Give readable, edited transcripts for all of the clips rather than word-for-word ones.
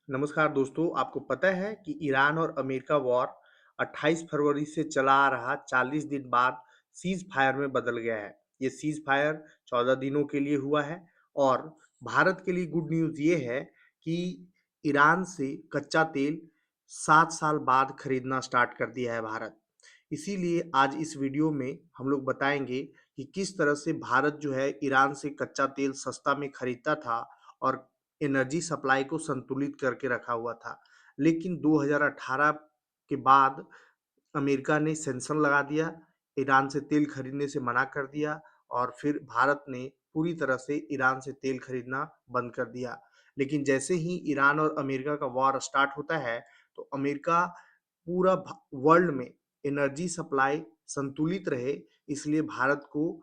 नमस्कार दोस्तों, आपको पता है कि ईरान और अमेरिका वॉर 28 फरवरी से चला आ रहा 40 दिन बाद सीज़ फायर में बदल गया है। ये सीज़ फायर 14 दिनों के लिए हुआ है और भारत के लिए गुड न्यूज़ ये है कि ईरान से कच्चा तेल 7 साल बाद खरीदना स्टार्ट कर दिया है भारत। इसीलिए आज इस वीडियो में हम लोग बताएंगे कि किस तरह से भारत जो है ईरान से कच्चा तेल सस्ता में खरीदता था और एनर्जी सप्लाई को संतुलित करके रखा हुआ था। लेकिन 2018 के बाद अमेरिका ने सैंक्शन लगा दिया, ईरान से तेल खरीदने से मना कर दिया और फिर भारत ने पूरी तरह से ईरान से तेल खरीदना बंद कर दिया। लेकिन जैसे ही ईरान और अमेरिका का वॉर स्टार्ट होता है, तो अमेरिका पूरा वर्ल्ड में एनर्जी सप्लाई संतुलित रहे, इसलिए भारत को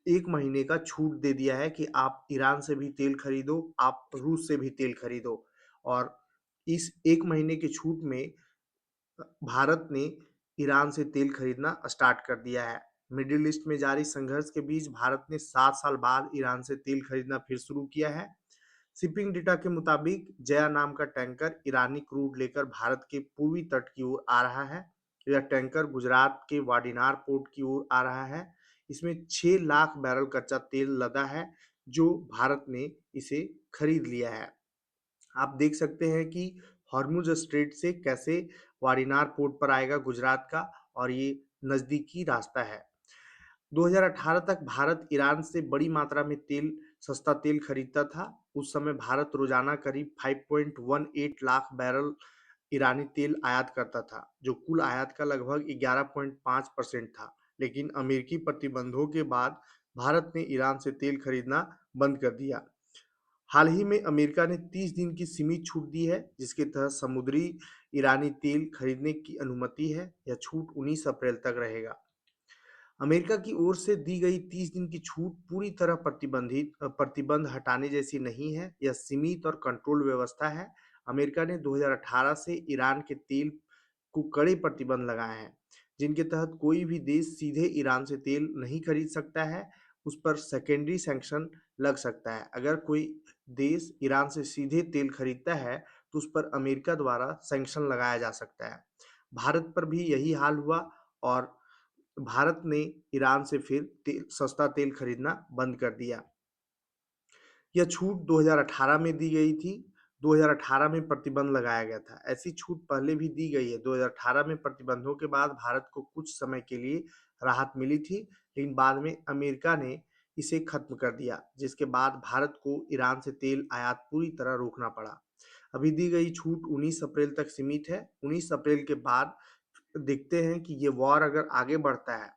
1 महीने का छूट दे दिया है कि आप ईरान से भी तेल खरीदो, आप रूस से भी तेल खरीदो। और इस 1 महीने की छूट में भारत ने ईरान से तेल खरीदना स्टार्ट कर दिया है। मिडिल ईस्ट में जारी संघर्ष के बीच भारत ने 7 साल बाद ईरान से तेल खरीदना फिर शुरू किया है। शिपिंग डेटा के मुताबिक जया नाम का टैंकर ईरानी क्रूड लेकर भारत के पूर्वी तट की ओर आ रहा है। यह टैंकर गुजरात के वाडिनार पोर्ट की ओर आ रहा है। इसमें 6 लाख बैरल कच्चा तेल लदा है, जो भारत ने इसे खरीद लिया है। आप देख सकते हैं कि हॉर्मुज स्ट्रेट से कैसे वाडिनार पोर्ट पर आएगा गुजरात का, और ये नज़दीकी रास्ता है। 2018 तक भारत ईरान से बड़ी मात्रा में सस्ता तेल खरीदता था। उस समय भारत रोजाना करीब 5.18 लाख बैरल ईरानी तेल आयात करता था, जो कुल आयात का लगभग 11.5% था। लेकिन अमेरिकी प्रतिबंधों के बाद भारत ने ईरान से तेल खरीदना बंद कर दिया। हाल ही में अमेरिका ने 30 दिन की सीमित छूट दी है, जिसके तहत समुद्री ईरानी तेल खरीदने की अनुमति है। यह छूट 19 अप्रैल तक रहेगा। अमेरिका की ओर से दी गई 30 दिन की छूट पूरी तरह प्रतिबंध हटाने जैसी नहीं है। यह सीमित और कंट्रोल व्यवस्था है। अमेरिका ने 2018 से ईरान के तेल को कड़े प्रतिबंध लगाए हैं, जिनके तहत कोई भी देश सीधे ईरान से तेल नहीं खरीद सकता है। उस पर सेकेंडरी सैंक्शन लग सकता है। अगर कोई देश ईरान से सीधे तेल खरीदता है, तो उस पर अमेरिका द्वारा सैंक्शन लगाया जा सकता है। भारत पर भी यही हाल हुआ और भारत ने ईरान से फिर सस्ता तेल खरीदना बंद कर दिया। यह छूट 2018 में दी गई थी। 2018 में प्रतिबंध लगाया गया था। ऐसी छूट पहले भी दी गई है। 2018 में प्रतिबंधों के बाद भारत को कुछ समय के लिए राहत मिली थी, लेकिन बाद में अमेरिका ने इसे खत्म कर दिया, जिसके बाद भारत को ईरान से तेल आयात पूरी तरह रोकना पड़ा। अभी दी गई छूट 19 अप्रैल तक सीमित है। 19 अप्रैल के बाद देखते हैं कि ये वॉर अगर आगे बढ़ता है,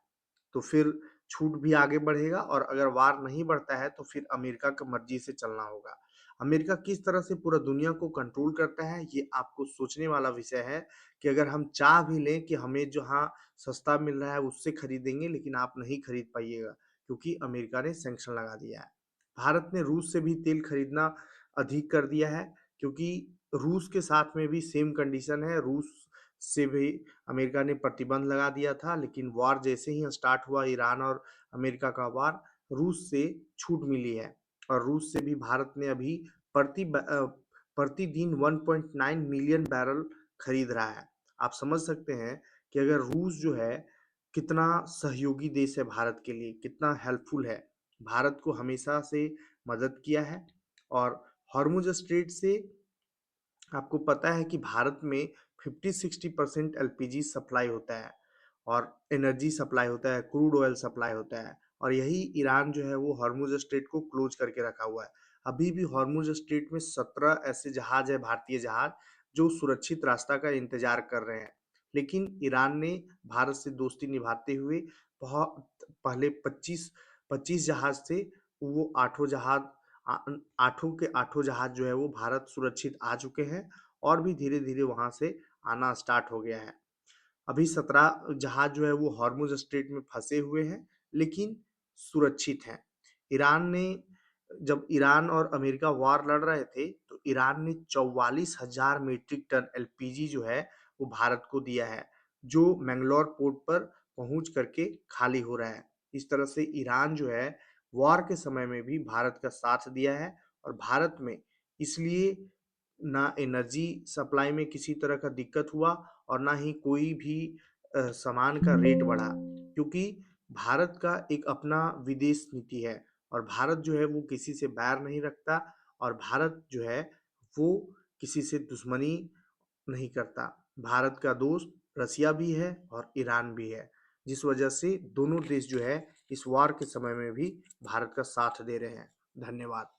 तो फिर छूट भी आगे बढ़ेगा, और अगर वार नहीं बढ़ता है तो फिर अमेरिका की मर्जी से चलना होगा। अमेरिका किस तरह से पूरा दुनिया को कंट्रोल करता है, ये आपको सोचने वाला विषय है कि अगर हम चाह भी लें कि हमें जहाँ सस्ता मिल रहा है उससे खरीदेंगे, लेकिन आप नहीं खरीद पाइएगा, क्योंकि अमेरिका ने सैंक्शन लगा दिया है। भारत ने रूस से भी तेल खरीदना अधिक कर दिया है, क्योंकि रूस के साथ में भी सेम कंडीशन है। रूस से भी अमेरिका ने प्रतिबंध लगा दिया था, लेकिन वॉर जैसे ही स्टार्ट हुआ, ईरान और अमेरिका का वॉर, रूस से छूट मिली है। और रूस से भी भारत ने अभी प्रतिदिन 1.9 मिलियन बैरल खरीद रहा है। आप समझ सकते हैं कि अगर रूस जो है कितना सहयोगी देश है भारत के लिए, कितना हेल्पफुल है। भारत को हमेशा से मदद किया है। और हॉर्मुज स्ट्रेट से आपको पता है कि भारत में 50-60% एलपीजी सप्लाई होता है और एनर्जी सप्लाई होता है, क्रूड ऑयल सप्लाई होता है। और यही ईरान जो है वो हॉर्मुज स्ट्रेट को क्लोज करके रखा हुआ है। अभी भी हॉर्मुज स्ट्रेट में 17 ऐसे जहाज है, भारतीय जहाज, जो सुरक्षित रास्ता का इंतजार कर रहे हैं। लेकिन ईरान ने भारत से दोस्ती निभाते हुए बहुत पहले 25 जहाज थे, वो आठों के आठों जहाज जो है वो भारत सुरक्षित आ चुके हैं, और भी धीरे धीरे वहां से आना स्टार्ट हो गया है। अभी 17 जहाज जो है वो हॉर्मुज स्ट्रेट में फंसे हुए हैं, लेकिन सुरक्षित हैं। ईरान ने जब ईरान और अमेरिका वॉर लड़ रहे थे, तो ईरान ने 44,000 मीट्रिक टन एलपीजी जो है वो भारत को दिया है, जो मैंगलोर पोर्ट पर पहुंच करके खाली हो रहा है। इस तरह से ईरान जो है वॉर के समय में भी भारत का साथ दिया है। और भारत में इसलिए ना एनर्जी सप्लाई में किसी तरह का दिक्कत हुआ और ना ही कोई भी सामान का रेट बढ़ा, क्योंकि भारत का एक अपना विदेश नीति है और भारत जो है वो किसी से बैर नहीं रखता और भारत जो है वो किसी से दुश्मनी नहीं करता। भारत का दोस्त रसिया भी है और ईरान भी है, जिस वजह से दोनों देश जो है इस वॉर के समय में भी भारत का साथ दे रहे हैं। धन्यवाद।